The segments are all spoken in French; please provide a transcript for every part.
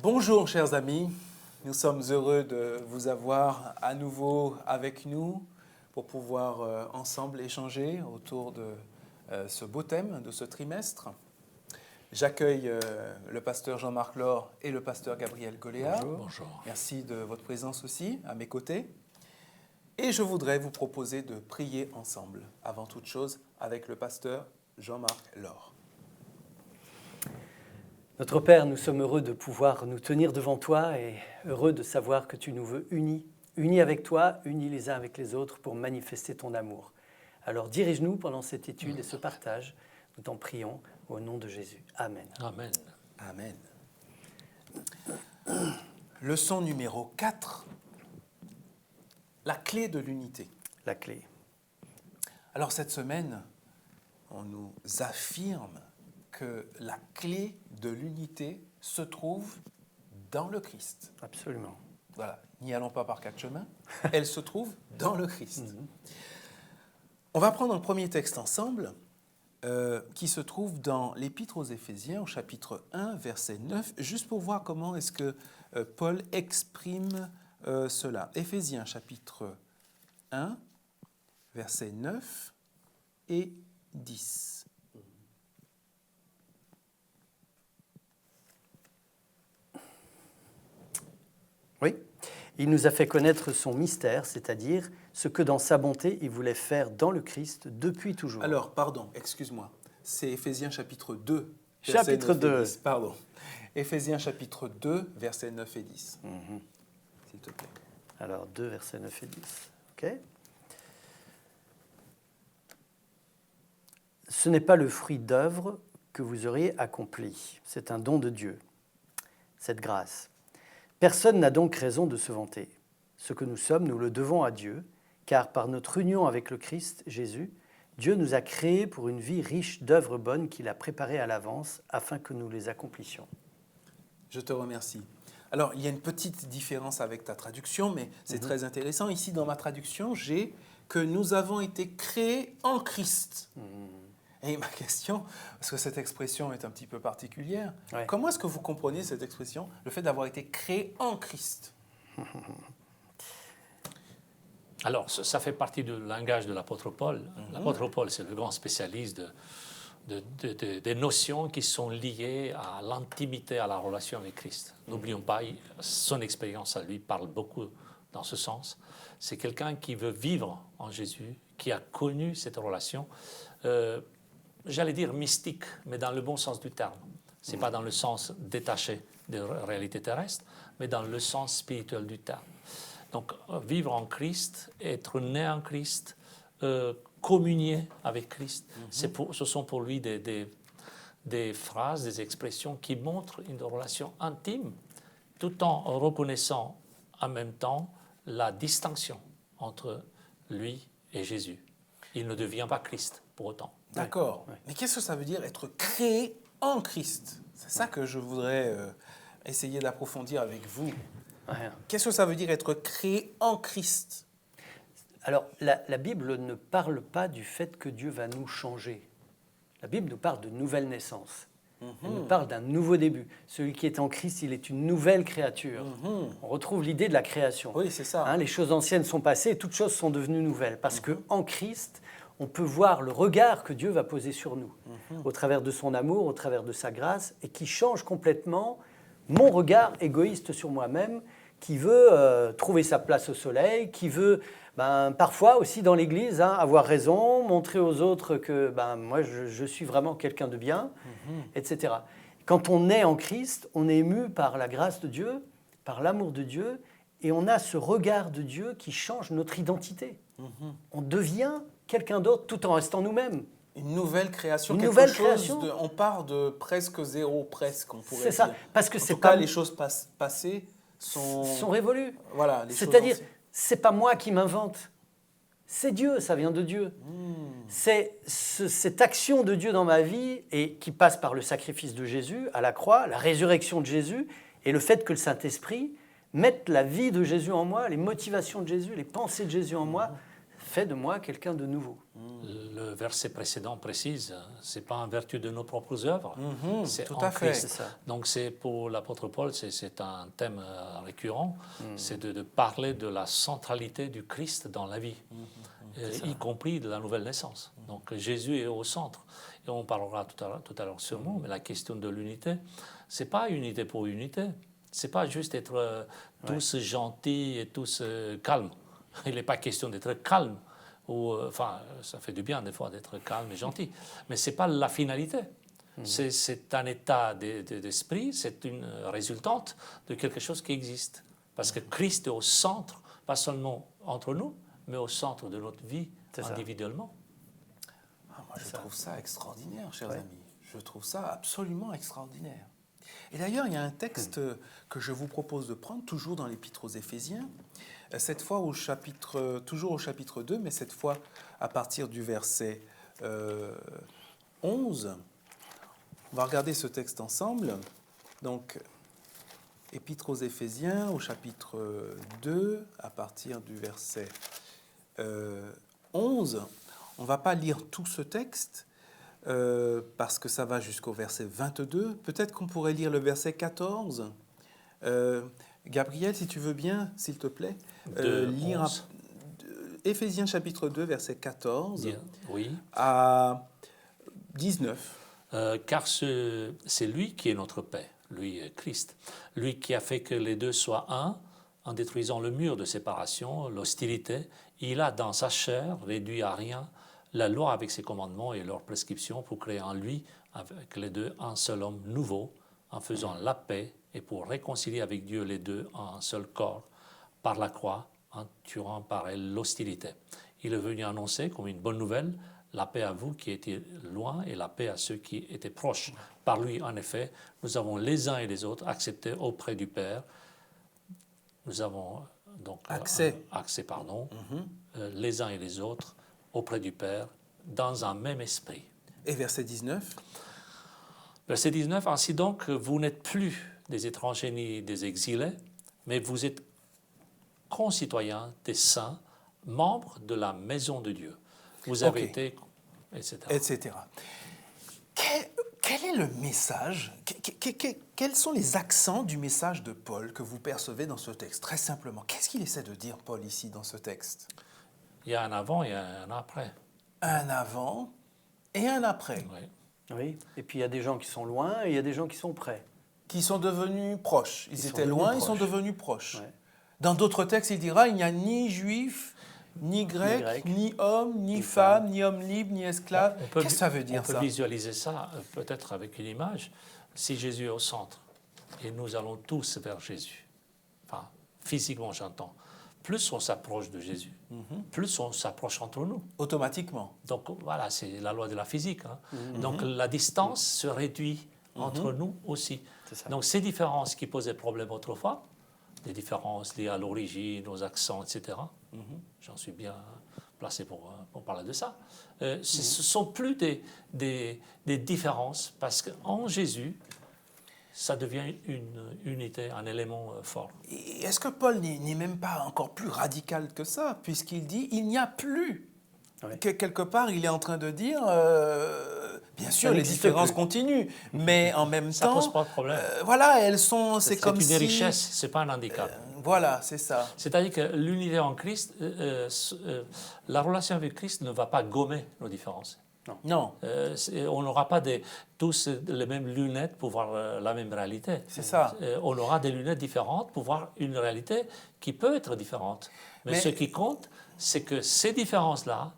Bonjour chers amis, nous sommes heureux de vous avoir à nouveau avec nous pour pouvoir ensemble échanger autour de ce beau thème de ce trimestre. J'accueille le pasteur Jean-Marc Laure et le pasteur Gabriel Goléa. Bonjour. Merci de votre présence aussi à mes côtés. Et je voudrais vous proposer de prier ensemble, avant toute chose, avec le pasteur Jean-Marc Laure. Notre Père, nous sommes heureux de pouvoir nous tenir devant toi et heureux de savoir que tu nous veux unis avec toi, unis les uns avec les autres pour manifester ton amour. Alors dirige-nous pendant cette étude et ce partage. Nous t'en prions au nom de Jésus. Amen. Amen. Amen. Leçon numéro 4, la clé de l'unité. La clé. Alors cette semaine, on nous affirme que la clé de l'unité se trouve dans le Christ. Absolument. Voilà, n'y allons pas par quatre chemins, elle se trouve dans le Christ. On va prendre un premier texte ensemble qui se trouve dans l'Épître aux Éphésiens, au chapitre 1, verset 9, juste pour voir comment est-ce que Paul exprime cela. Éphésiens, chapitre 1, verset 9 et 10. Oui, il nous a fait connaître son mystère, c'est-à-dire ce que dans sa bonté il voulait faire dans le Christ depuis toujours. Alors, pardon, excuse-moi, c'est Éphésiens chapitre 2, Chapitre 2. 10, pardon. Éphésiens chapitre 2, versets 9 et 10. S'il te plaît. Alors 2, versets 9 et 10. Ok. Ce n'est pas le fruit d'œuvre que vous auriez accompli, c'est un don de Dieu, cette grâce. Personne n'a donc raison de se vanter. Ce que nous sommes, nous le devons à Dieu, car par notre union avec le Christ Jésus, Dieu nous a créés pour une vie riche d'œuvres bonnes qu'il a préparées à l'avance afin que nous les accomplissions. Je te remercie. Alors, il y a une petite différence avec ta traduction, mais c'est très intéressant. Ici, dans ma traduction, j'ai que nous avons été créés en Christ. Et ma question, parce que cette expression est un petit peu particulière, Ouais. comment est-ce que vous comprenez cette expression, le fait d'avoir été créé en Christ? Alors, ça fait partie du langage de l'apôtre Paul. L'apôtre Paul, c'est le grand spécialiste des notions qui sont liées à l'intimité, à la relation avec Christ. N'oublions pas, son expérience à lui parle beaucoup dans ce sens. C'est quelqu'un qui veut vivre en Jésus, qui a connu cette relation, j'allais dire mystique, mais dans le bon sens du terme. Ce n'est pas dans le sens détaché des réalités terrestres, mais dans le sens spirituel du terme. Donc, vivre en Christ, être né en Christ, communier avec Christ, ce sont pour lui des phrases, des expressions qui montrent une relation intime, tout en reconnaissant en même temps la distinction entre lui et Jésus. Il ne devient pas Christ pour autant. D'accord. Ouais. Mais qu'est-ce que ça veut dire être créé en Christ? C'est ça que je voudrais essayer d'approfondir avec vous. Ouais. Qu'est-ce que ça veut dire être créé en Christ? Alors, la Bible ne parle pas du fait que Dieu va nous changer. La Bible nous parle de nouvelle naissance. Elle nous parle d'un nouveau début. Celui qui est en Christ, il est une nouvelle créature. On retrouve l'idée de la création. Oui, c'est ça. Hein, les choses anciennes sont passées et toutes choses sont devenues nouvelles. Parce qu'en Christ, on peut voir le regard que Dieu va poser sur nous, au travers de son amour, au travers de sa grâce, et qui change complètement mon regard égoïste sur moi-même, qui veut trouver sa place au soleil, qui veut parfois aussi dans l'Église avoir raison, montrer aux autres que moi je suis vraiment quelqu'un de bien, etc. Quand on est en Christ, on est ému par la grâce de Dieu, par l'amour de Dieu, et on a ce regard de Dieu qui change notre identité. On devient quelqu'un d'autre tout en restant nous-mêmes. Une nouvelle création, on part de presque zéro, presque, on pourrait dire. C'est ça, parce que en tout cas, les choses passées sont révolues. Voilà, c'est-à-dire, c'est pas moi qui m'invente, c'est Dieu, ça vient de Dieu. C'est cette action de Dieu dans ma vie et qui passe par le sacrifice de Jésus à la croix, la résurrection de Jésus et le fait que le Saint-Esprit mette la vie de Jésus en moi, les motivations de Jésus, les pensées de Jésus en moi, fait de moi quelqu'un de nouveau. Le verset précédent précise, c'est pas en vertu de nos propres œuvres, c'est tout en à fait. Christ. C'est ça. Donc c'est pour l'apôtre Paul, c'est un thème récurrent, c'est de parler de la centralité du Christ dans la vie, y compris de la nouvelle naissance. Donc Jésus est au centre. Et on parlera tout à l'heure sûrement, mais la question de l'unité, c'est pas unité pour unité. C'est pas juste être tous gentils et tous calmes. Il n'est pas question d'être calme. Enfin, ça fait du bien des fois d'être calme et gentil. Mais ce n'est pas la finalité. C'est un état d'esprit, c'est une résultante de quelque chose qui existe. Parce que Christ est au centre, pas seulement entre nous, mais au centre de notre vie individuellement. Moi, je trouve ça extraordinaire, chers amis. Je trouve ça absolument extraordinaire. Et d'ailleurs, il y a un texte que je vous propose de prendre, toujours dans l'Épître aux Éphésiens, cette fois toujours au chapitre 2, mais cette fois à partir du verset 11. On va regarder ce texte ensemble. Donc, Épître aux Éphésiens, au chapitre 2, à partir du verset 11. On ne va pas lire tout ce texte, parce que ça va jusqu'au verset 22. Peut-être qu'on pourrait lire le verset 14. Gabriel, si tu veux bien, s'il te plaît, lire Éphésiens chapitre 2, verset 14 à 19. Car c'est lui qui est notre paix, lui Christ, lui qui a fait que les deux soient un, en détruisant le mur de séparation, l'hostilité. Il a dans sa chair réduit à rien la loi avec ses commandements et leurs prescriptions pour créer en lui, avec les deux, un seul homme nouveau, en faisant la paix et pour réconcilier avec Dieu les deux en un seul corps, par la croix, en tuant par elle l'hostilité. Il est venu annoncer comme une bonne nouvelle la paix à vous qui étiez loin et la paix à ceux qui étaient proches. Par lui, en effet, nous avons les uns et les autres accepté auprès du Père. Nous avons donc accès les uns et les autres auprès du Père, dans un même esprit. Et verset 19. Verset 19, ainsi donc, vous n'êtes plus des étrangers ni des exilés, mais vous êtes concitoyens des saints, membres de la maison de Dieu. Vous avez été, etc. Quel est le message, quels sont les accents du message de Paul que vous percevez dans ce texte? Très simplement, qu'est-ce qu'il essaie de dire, Paul, ici, dans ce texte? Il y a un avant et un après. Un avant et un après. Oui, et puis il y a des gens qui sont loin et il y a des gens qui sont près. Qui sont devenus proches. Ils étaient loin, ils sont devenus proches. Ouais. Dans d'autres textes, il dira, il n'y a ni juif, ni grec, ni homme, ni femme, ni homme libre, ni esclave. Qu'est-ce que ça veut dire, ça? On peut visualiser ça peut-être avec une image. Si Jésus est au centre, et nous allons tous vers Jésus, enfin, physiquement j'entends, plus on s'approche de Jésus, plus on s'approche entre nous. Automatiquement. Donc voilà, c'est la loi de la physique. Donc la distance se réduit entre nous aussi. Donc ces différences qui posaient problème autrefois, des différences liées à l'origine, aux accents, etc., j'en suis bien placé pour parler de ça, ce ne sont plus des différences, parce qu'en Jésus, ça devient une unité, un élément fort. Et est-ce que Paul n'est même pas encore plus radical que ça, puisqu'il dit il n'y a plus. Que quelque part, il est en train de dire, bien sûr, les différences continuent, mais en même temps, ça pose pas de problème. Voilà, elles sont, c'est comme si... C'est une richesse, c'est pas un handicap. Voilà, c'est ça. C'est-à-dire que l'unité en Christ, la relation avec Christ ne va pas gommer nos différences. Non. On n'aura pas tous les mêmes lunettes pour voir la même réalité. C'est ça. On aura des lunettes différentes pour voir une réalité qui peut être différente. Mais ce qui compte, c'est que ces différences-là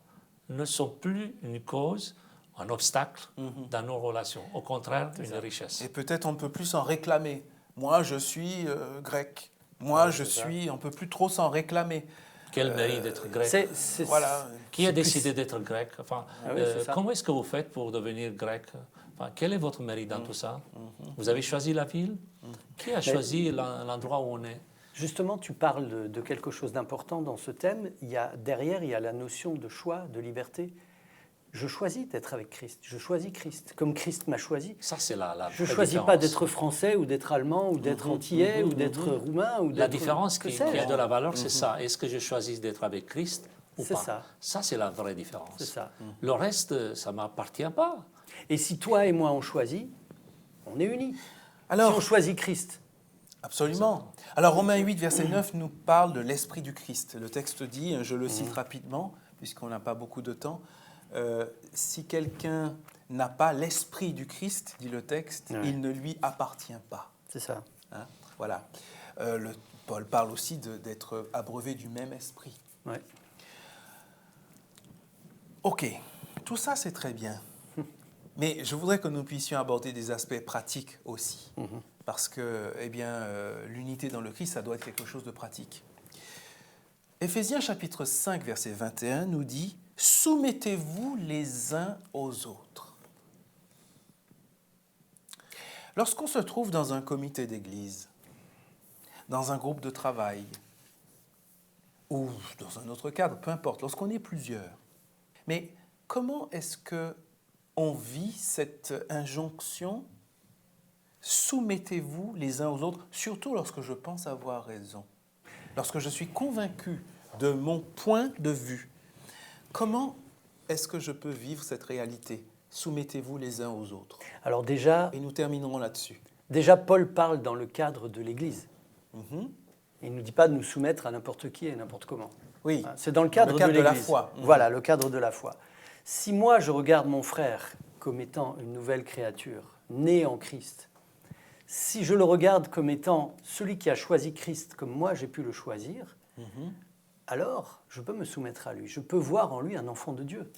ne sont plus une cause, un obstacle dans nos relations. Au contraire, une richesse. Et peut-être on ne peut plus s'en réclamer. Moi, je suis grec. Moi, je suis... On ne peut plus trop s'en réclamer. Quel mérite d'être grec? Voilà. Qui a décidé d'être grec? Enfin, comment est-ce que vous faites pour devenir grec? Enfin, quel est votre mérite dans tout ça? Vous avez choisi la ville? Qui a choisi l'endroit où on est? Justement, tu parles de quelque chose d'important dans ce thème. Derrière, il y a la notion de choix, de liberté. Je choisis d'être avec Christ. Je choisis Christ, comme Christ m'a choisi. Ça, c'est la Je ne choisis pas d'être français ou d'être allemand ou d'être antillais ou d'être roumain. Ou la différence qui a de la valeur, c'est ça. Est-ce que je choisis d'être avec Christ ou C'est pas. ça. Ça, c'est la vraie différence. C'est ça. Le reste, ça ne m'appartient pas. Et si toi et moi on choisit, on est unis. Alors, si on choisit Christ, absolument. Alors Romains 8, verset 9 nous parle de l'Esprit du Christ. Le texte dit, je le cite rapidement, puisqu'on n'a pas beaucoup de temps, si quelqu'un n'a pas l'Esprit du Christ, dit le texte, il ne lui appartient pas. c'est ça. Hein, voilà. Paul parle aussi d'être abreuvé du même esprit. Ouais. Ok, tout ça c'est très bien. Mais je voudrais que nous puissions aborder des aspects pratiques aussi. Parce que l'unité dans le Christ, ça doit être quelque chose de pratique. Éphésiens chapitre 5, verset 21 nous dit « Soumettez-vous les uns aux autres ». Lorsqu'on se trouve dans un comité d'église, dans un groupe de travail, ou dans un autre cadre, peu importe, lorsqu'on est plusieurs, mais comment est-ce qu'on vit cette injonction « Soumettez-vous les uns aux autres », surtout lorsque je pense avoir raison, lorsque je suis convaincu de mon point de vue. Comment est-ce que je peux vivre cette réalité ? Soumettez-vous les uns aux autres. Alors déjà, Et nous terminerons là-dessus. Paul parle dans le cadre de l'Église. Il ne nous dit pas de nous soumettre à n'importe qui et n'importe comment. Oui. C'est dans le cadre, de l'Église. la foi. Voilà, le cadre de la foi. Si moi, je regarde mon frère comme étant une nouvelle créature, née en Christ, si je le regarde comme étant celui qui a choisi Christ comme moi, j'ai pu le choisir, alors je peux me soumettre à lui. Je peux voir en lui un enfant de Dieu.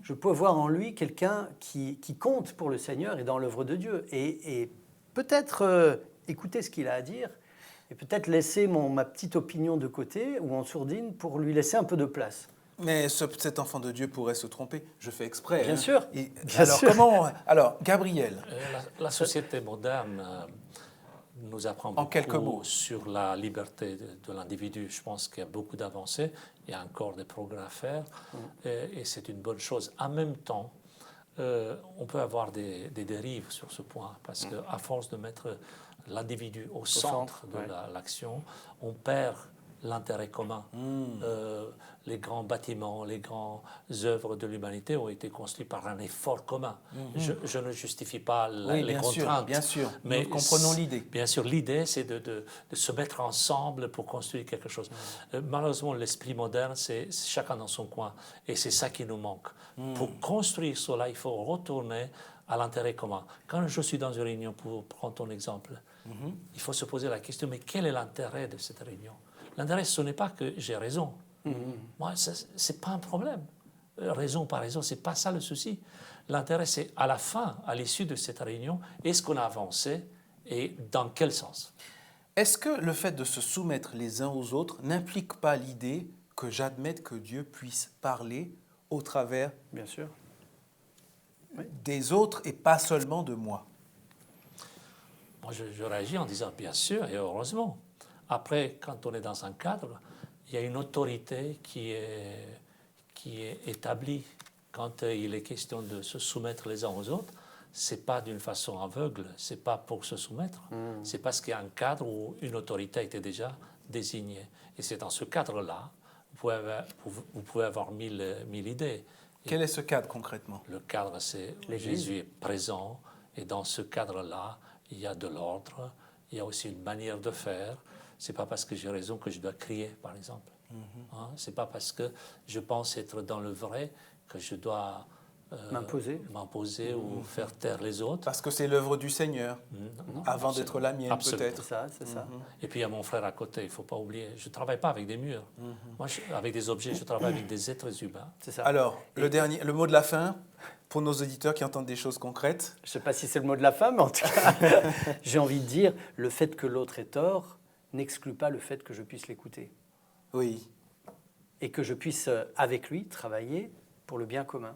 Je peux voir en lui quelqu'un qui compte pour le Seigneur et dans l'œuvre de Dieu. Et peut-être écouter ce qu'il a à dire et peut-être laisser ma petite opinion de côté ou en sourdine pour lui laisser un peu de place. Mais cet enfant de Dieu pourrait se tromper. Je fais exprès. Bien sûr. Bien alors, sûr. Alors, Gabriel. La société moderne nous apprend En quelques beaucoup mots. sur la liberté de l'individu. Je pense qu'il y a beaucoup d'avancées, il y a encore des progrès à faire, et c'est une bonne chose. En même temps, on peut avoir des dérives sur ce point, parce qu'à force de mettre l'individu au centre de l'action, on perd l'intérêt commun. Les grands bâtiments, les grandes œuvres de l'humanité ont été construits par un effort commun. Je ne justifie pas les contraintes. Bien sûr, mais nous comprenons l'idée. Bien sûr, l'idée, c'est de se mettre ensemble pour construire quelque chose. Malheureusement, l'esprit moderne, c'est chacun dans son coin. Et c'est ça qui nous manque. Pour construire cela, il faut retourner à l'intérêt commun. Quand je suis dans une réunion, pour prendre ton exemple, il faut se poser la question, mais quel est l'intérêt de cette réunion ? L'intérêt, ce n'est pas que j'ai raison. Moi, ce n'est pas un problème. Raison par raison, ce n'est pas ça le souci. L'intérêt, c'est à la fin, à l'issue de cette réunion, est-ce qu'on a avancé et dans quel sens ? Est-ce que le fait de se soumettre les uns aux autres n'implique pas l'idée que j'admette que Dieu puisse parler au travers Bien sûr. des autres et pas seulement de moi ? Moi, je réagis en disant bien sûr et heureusement. Après, quand on est dans un cadre, il y a une autorité qui est établie. Quand il est question de se soumettre les uns aux autres, ce n'est pas d'une façon aveugle, ce n'est pas pour se soumettre, c'est parce qu'il y a un cadre où une autorité a été déjà désignée. Et c'est dans ce cadre-là, vous pouvez avoir mille idées. Quel est ce cadre concrètement ? Le cadre, c'est Jésus est présent, et dans ce cadre-là, il y a de l'ordre, il y a aussi une manière de faire. Ce n'est pas parce que j'ai raison que je dois crier, par exemple. Ce n'est pas parce que je pense être dans le vrai que je dois m'imposer ou faire taire les autres. Parce que c'est l'œuvre du Seigneur, avant d'être la mienne peut-être. C'est ça. Et puis il y a mon frère à côté, il ne faut pas oublier. Je ne travaille pas avec des murs. Moi, avec des objets, je travaille avec des êtres humains. C'est ça. Alors, le mot de la fin, pour nos auditeurs qui entendent des choses concrètes. Je ne sais pas si c'est le mot de la fin, mais en tout cas, j'ai envie de dire, le fait que l'autre ait tort n'exclut pas le fait que je puisse l'écouter. Oui. Et que je puisse, avec lui, travailler pour le bien commun.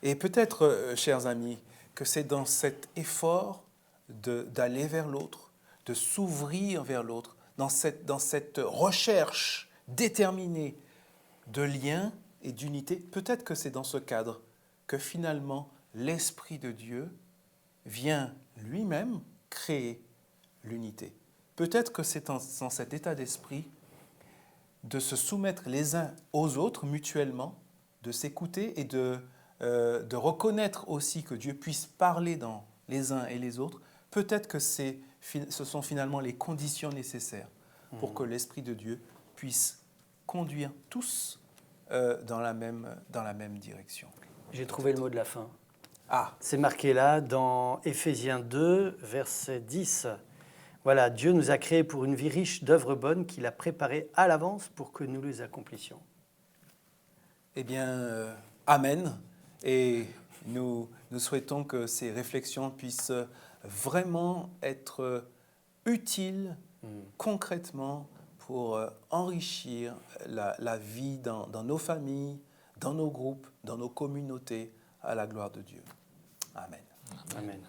Et peut-être, chers amis, que c'est dans cet effort d'aller vers l'autre, de s'ouvrir vers l'autre, dans cette recherche déterminée de lien et d'unité, peut-être que c'est dans ce cadre que finalement l'Esprit de Dieu vient lui-même créer l'unité. Peut-être que c'est dans cet état d'esprit de se soumettre les uns aux autres mutuellement, de s'écouter et de reconnaître aussi que Dieu puisse parler dans les uns et les autres, peut-être que ce sont finalement les conditions nécessaires pour que l'Esprit de Dieu puisse conduire tous dans la même direction. J'ai trouvé le mot de la fin. Ah, C'est marqué là dans Éphésiens 2, verset 10. Voilà, Dieu nous a créés pour une vie riche d'œuvres bonnes qu'il a préparées à l'avance pour que nous les accomplissions. eh bien, Amen. Et nous souhaitons que ces réflexions puissent vraiment être utiles concrètement pour enrichir la vie dans nos familles, dans nos groupes, dans nos communautés, à la gloire de Dieu. Amen. Amen.